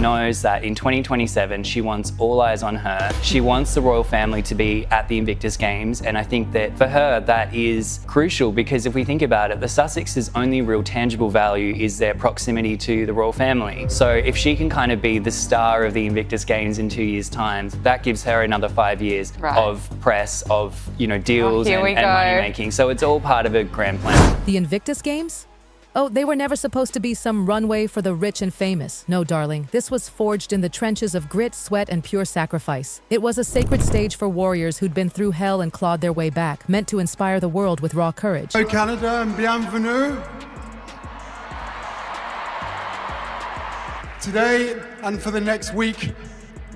knows that in 2027, she wants all eyes on her. She wants the royal family to be at the Invictus Games, and I think that for her, that is crucial, because if we think about it, the Sussex's only real tangible value is their proximity to the royal family. So if she can kind of be the star of the Invictus Games in 2 years' time, that gives her another 5 years of press, of deals and money making. So it's all part of a grand plan. The Invictus Games? Oh, they were never supposed to be some runway for the rich and famous. No, darling. This was forged in the trenches of grit, sweat, and pure sacrifice. It was a sacred stage for warriors who'd been through hell and clawed their way back, meant to inspire the world with raw courage. Hello, Canada, and bienvenue. Today, and for the next week,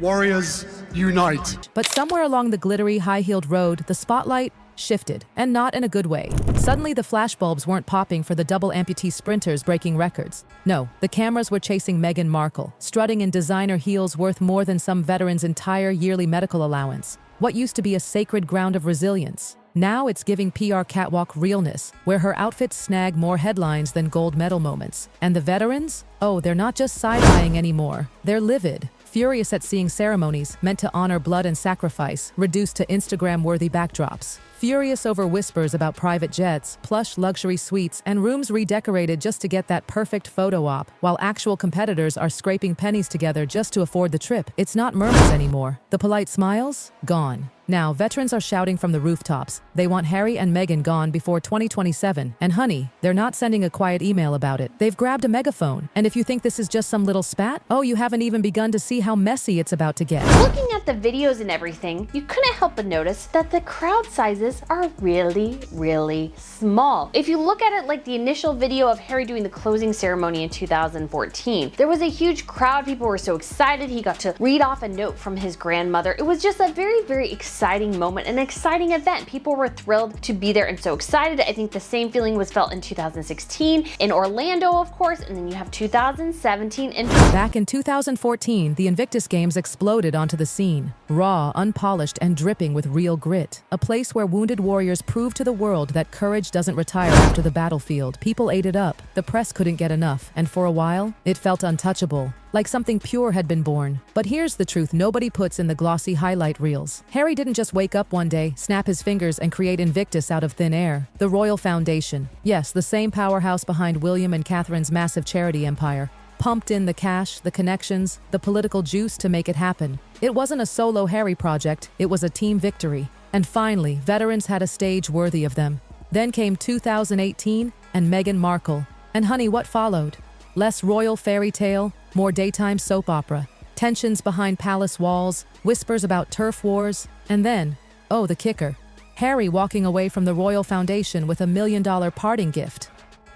warriors unite. But somewhere along the glittery, high-heeled road, the spotlight shifted, and not in a good way. Suddenly, the flashbulbs weren't popping for the double amputee sprinters breaking records. No, the cameras were chasing Meghan Markle, strutting in designer heels worth more than some veteran's entire yearly medical allowance. What used to be a sacred ground of resilience. Now it's giving PR catwalk realness, where her outfits snag more headlines than gold medal moments. And the veterans? Oh, they're not just side-eyeing anymore. They're livid. Furious at seeing ceremonies meant to honor blood and sacrifice reduced to Instagram-worthy backdrops. Furious over whispers about private jets, plush luxury suites, and rooms redecorated just to get that perfect photo op, while actual competitors are scraping pennies together just to afford the trip. It's not murmurs anymore. The polite smiles? Gone. Now, veterans are shouting from the rooftops. They want Harry and Meghan gone before 2027. And honey, they're not sending a quiet email about it. They've grabbed a megaphone. And if you think this is just some little spat, oh, you haven't even begun to see how messy it's about to get. Looking at the videos and everything, you couldn't help but notice that the crowd sizes are really, really small. If you look at it like the initial video of Harry doing the closing ceremony in 2014, there was a huge crowd. People were so excited. He got to read off a note from his grandmother. It was just a very, very exciting moment, an exciting event. People were thrilled to be there and so excited. I think the same feeling was felt in 2016 in Orlando, of course, and then you have 2017 and back in 2014, the Invictus Games exploded onto the scene, raw, unpolished, and dripping with real grit. A place where wounded warriors proved to the world that courage doesn't retire after the battlefield. People ate it up. The press couldn't get enough, and for a while, it felt untouchable. Like something pure had been born. But here's the truth nobody puts in the glossy highlight reels. Harry didn't just wake up one day, snap his fingers, and create Invictus out of thin air. The Royal Foundation. Yes, the same powerhouse behind William and Catherine's massive charity empire. Pumped in the cash, the connections, the political juice to make it happen. It wasn't a solo Harry project, it was a team victory. And finally, veterans had a stage worthy of them. Then came 2018 and Meghan Markle. And honey, what followed? Less royal fairy tale, more daytime soap opera, tensions behind palace walls, whispers about turf wars, and then, oh, the kicker, Harry walking away from the Royal Foundation with $1 million parting gift.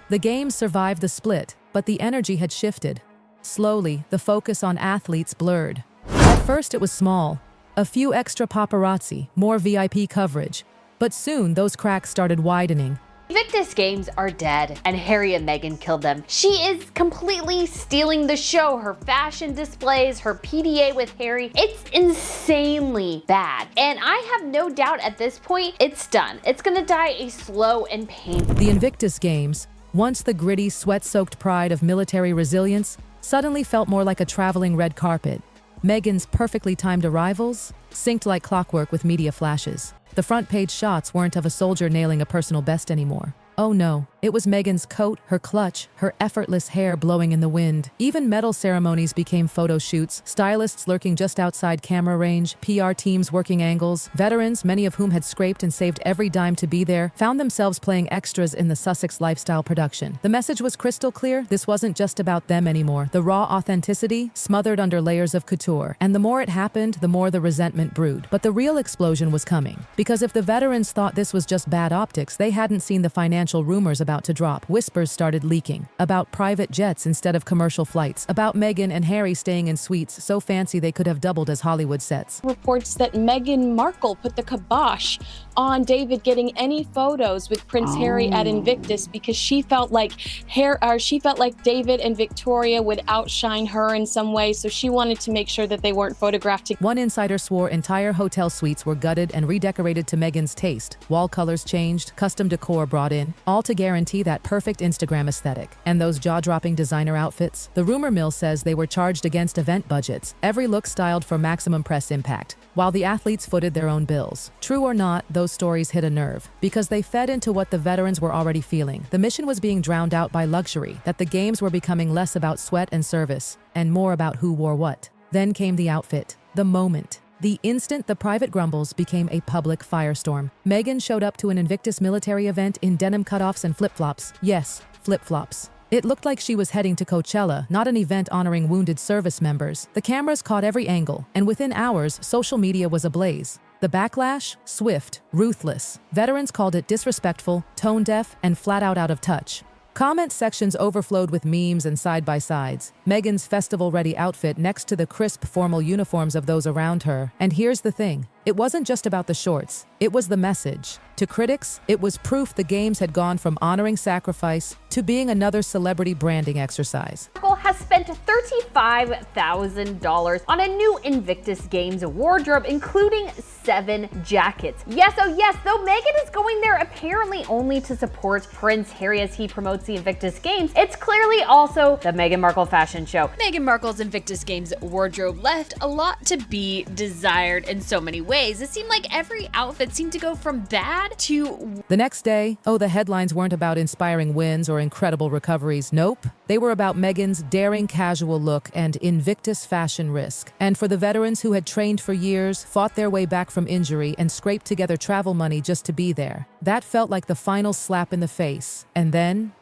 The Games survived the split, but the energy had shifted. Slowly, the focus on athletes blurred. At first it was small, a few extra paparazzi, more VIP coverage, but soon those cracks started widening. Invictus Games are dead, and Harry and Meghan killed them. She is completely stealing the show. Her fashion displays, her PDA with Harry, it's insanely bad. And I have no doubt at this point, it's done. It's gonna die a slow and painful. The Invictus Games, once the gritty, sweat-soaked pride of military resilience, suddenly felt more like a traveling red carpet. Meghan's perfectly timed arrivals synced like clockwork with media flashes. The front page shots weren't of a soldier nailing a personal best anymore. Oh no, it was Meghan's coat, her clutch, her effortless hair blowing in the wind. Even medal ceremonies became photo shoots, stylists lurking just outside camera range, PR teams working angles. Veterans, many of whom had scraped and saved every dime to be there, found themselves playing extras in the Sussex lifestyle production. The message was crystal clear. This wasn't just about them anymore. The raw authenticity smothered under layers of couture. And the more it happened, the more the resentment brewed. But the real explosion was coming. Because if the veterans thought this was just bad optics, they hadn't seen the financial rumors about to drop. Whispers started leaking about private jets instead of commercial flights, about Meghan and Harry staying in suites so fancy they could have doubled as Hollywood sets. Reports that Meghan Markle put the kibosh on David getting any photos with Prince Harry at Invictus because she felt like David and Victoria would outshine her in some way, so she wanted to make sure that they weren't photographed. One insider swore entire hotel suites were gutted and redecorated to Meghan's taste. Wall colors changed, custom decor brought in, all to guarantee guarantee that perfect Instagram aesthetic. And those jaw-dropping designer outfits? The rumor mill says they were charged against event budgets, every look styled for maximum press impact, while the athletes footed their own bills. True or not, those stories hit a nerve, because they fed into what the veterans were already feeling. The mission was being drowned out by luxury, that the games were becoming less about sweat and service, and more about who wore what. Then came the outfit, the moment. The instant the private grumbles became a public firestorm. Meghan showed up to an Invictus military event in denim cutoffs and flip-flops. Yes, flip-flops. It looked like she was heading to Coachella, not an event honoring wounded service members. The cameras caught every angle, and within hours, social media was ablaze. The backlash? Swift, ruthless. Veterans called it disrespectful, tone-deaf, and flat-out out of touch. Comment sections overflowed with memes and side-by-sides. Meghan's festival-ready outfit next to the crisp, formal uniforms of those around her. And here's the thing. It wasn't just about the shorts. It was the message. To critics, it was proof the games had gone from honoring sacrifice to being another celebrity branding exercise. Markle has spent $35,000 on a new Invictus Games wardrobe, including 7 jackets. Yes, oh yes, though Meghan is going there apparently only to support Prince Harry as he promotes the Invictus Games, it's clearly also the Meghan Markle fashion show. Meghan Markle's Invictus Games wardrobe left a lot to be desired in so many ways. It seemed like every outfit seemed to go from bad to... The next day, the headlines weren't about inspiring wins or incredible recoveries. Nope. They were about Meghan's daring casual look and Invictus fashion risk. And for the veterans who had trained for years, fought their way back from injury, and scraped together travel money just to be there, that felt like the final slap in the face. And then,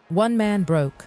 one man broke.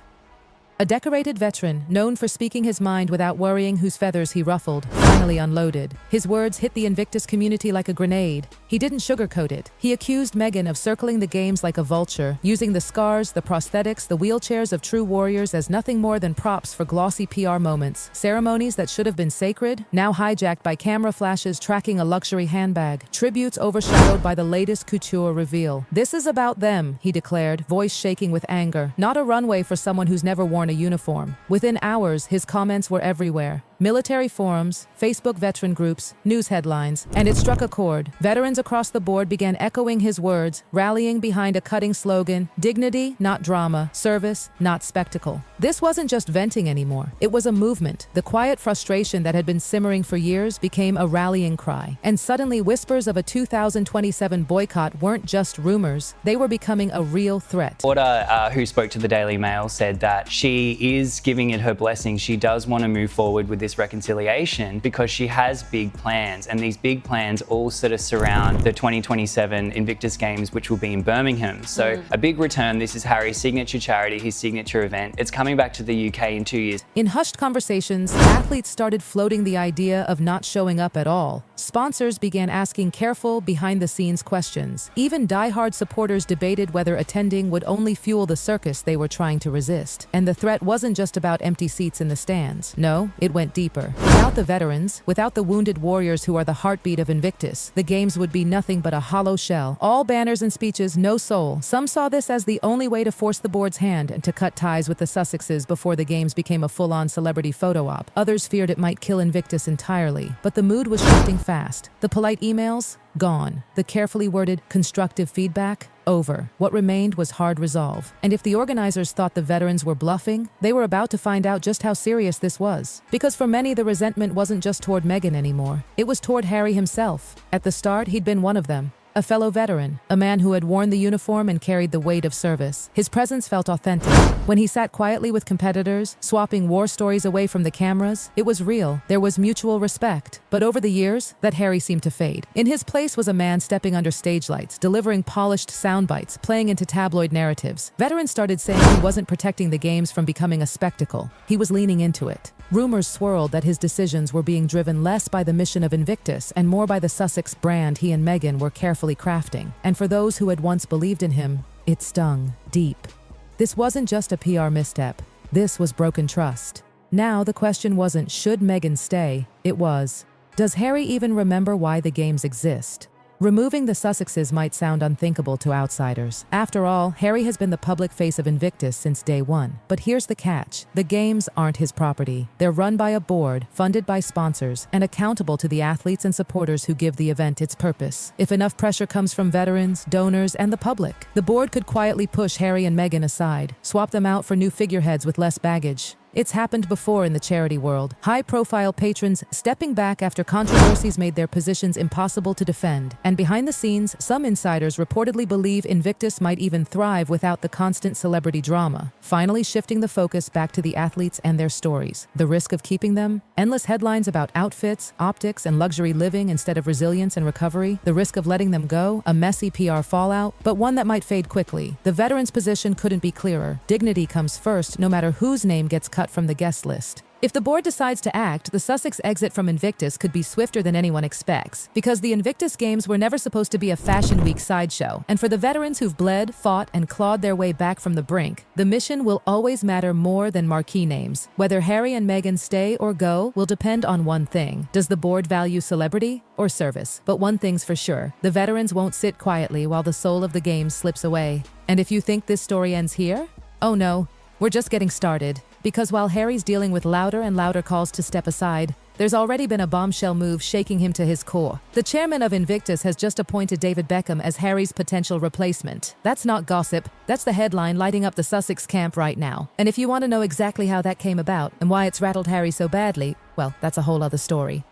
A decorated veteran, known for speaking his mind without worrying whose feathers he ruffled, finally unloaded. His words hit the Invictus community like a grenade. He didn't sugarcoat it. He accused Meghan of circling the games like a vulture, using the scars, the prosthetics, the wheelchairs of true warriors as nothing more than props for glossy PR moments. Ceremonies that should have been sacred, now hijacked by camera flashes tracking a luxury handbag. Tributes overshadowed by the latest couture reveal. This is about them, he declared, voice shaking with anger. Not a runway for someone who's never worn a uniform. Within hours, his comments were everywhere. Military forums, Facebook veteran groups, news headlines, and it struck a chord. Veterans across the board began echoing his words, rallying behind a cutting slogan: dignity, not drama, service, not spectacle. This wasn't just venting anymore. It was a movement. The quiet frustration that had been simmering for years became a rallying cry. And suddenly, whispers of a 2027 boycott weren't just rumors. They were becoming a real threat. Porter, who spoke to the Daily Mail, said that she is giving it her blessing. She does want to move forward with this reconciliation because she has big plans, and these big plans all sort of surround the 2027 Invictus Games, which will be in Birmingham. So a big return. This is Harry's signature charity, his signature event. It's coming back to the UK in 2 years. In hushed conversations, athletes started floating the idea of not showing up at all. Sponsors began asking careful, behind-the-scenes questions. Even die-hard supporters debated whether attending would only fuel the circus they were trying to resist. And the threat wasn't just about empty seats in the stands. No, it went deeper. Without the veterans, without the wounded warriors who are the heartbeat of Invictus, the games would be nothing but a hollow shell. All banners and speeches, no soul. Some saw this as the only way to force the board's hand and to cut ties with the Sussexes before the games became a full-on celebrity photo op. Others feared it might kill Invictus entirely. But the mood was shifting fast. The polite emails? Gone. The carefully worded, constructive feedback? Over. What remained was hard resolve. And if the organizers thought the veterans were bluffing, they were about to find out just how serious this was. Because for many, the resentment wasn't just toward Meghan anymore. It was toward Harry himself. At the start, he'd been one of them. A fellow veteran, a man who had worn the uniform and carried the weight of service. His presence felt authentic. When he sat quietly with competitors, swapping war stories away from the cameras, it was real. There was mutual respect. But over the years, that Harry seemed to fade. In his place was a man stepping under stage lights, delivering polished sound bites, playing into tabloid narratives. Veterans started saying he wasn't protecting the games from becoming a spectacle. He was leaning into it. Rumors swirled that his decisions were being driven less by the mission of Invictus and more by the Sussex brand he and Meghan were carefully crafting. And for those who had once believed in him, it stung deep. This wasn't just a PR misstep. This was broken trust. Now the question wasn't, should Meghan stay? It was, does Harry even remember why the games exist? Removing the Sussexes might sound unthinkable to outsiders. After all, Harry has been the public face of Invictus since day one. But here's the catch. The games aren't his property. They're run by a board, funded by sponsors, and accountable to the athletes and supporters who give the event its purpose. If enough pressure comes from veterans, donors, and the public, the board could quietly push Harry and Meghan aside, swap them out for new figureheads with less baggage. It's happened before in the charity world. High-profile patrons stepping back after controversies made their positions impossible to defend. And behind the scenes, some insiders reportedly believe Invictus might even thrive without the constant celebrity drama, finally shifting the focus back to the athletes and their stories. The risk of keeping them? Endless headlines about outfits, optics, and luxury living instead of resilience and recovery. The risk of letting them go? A messy PR fallout, but one that might fade quickly. The veterans' position couldn't be clearer. Dignity comes first, no matter whose name gets cut from the guest list. If the board decides to act, the Sussex exit from Invictus could be swifter than anyone expects, because the Invictus Games were never supposed to be a Fashion Week sideshow. And for the veterans who've bled, fought, and clawed their way back from the brink, the mission will always matter more than marquee names. Whether Harry and Meghan stay or go will depend on one thing. Does the board value celebrity or service? But one thing's for sure, the veterans won't sit quietly while the soul of the Games slips away. And if you think this story ends here? Oh no, we're just getting started. Because while Harry's dealing with louder and louder calls to step aside, there's already been a bombshell move shaking him to his core. The chairman of Invictus has just appointed David Beckham as Harry's potential replacement. That's not gossip. That's the headline lighting up the Sussex camp right now. And if you want to know exactly how that came about and why it's rattled Harry so badly, well, that's a whole other story.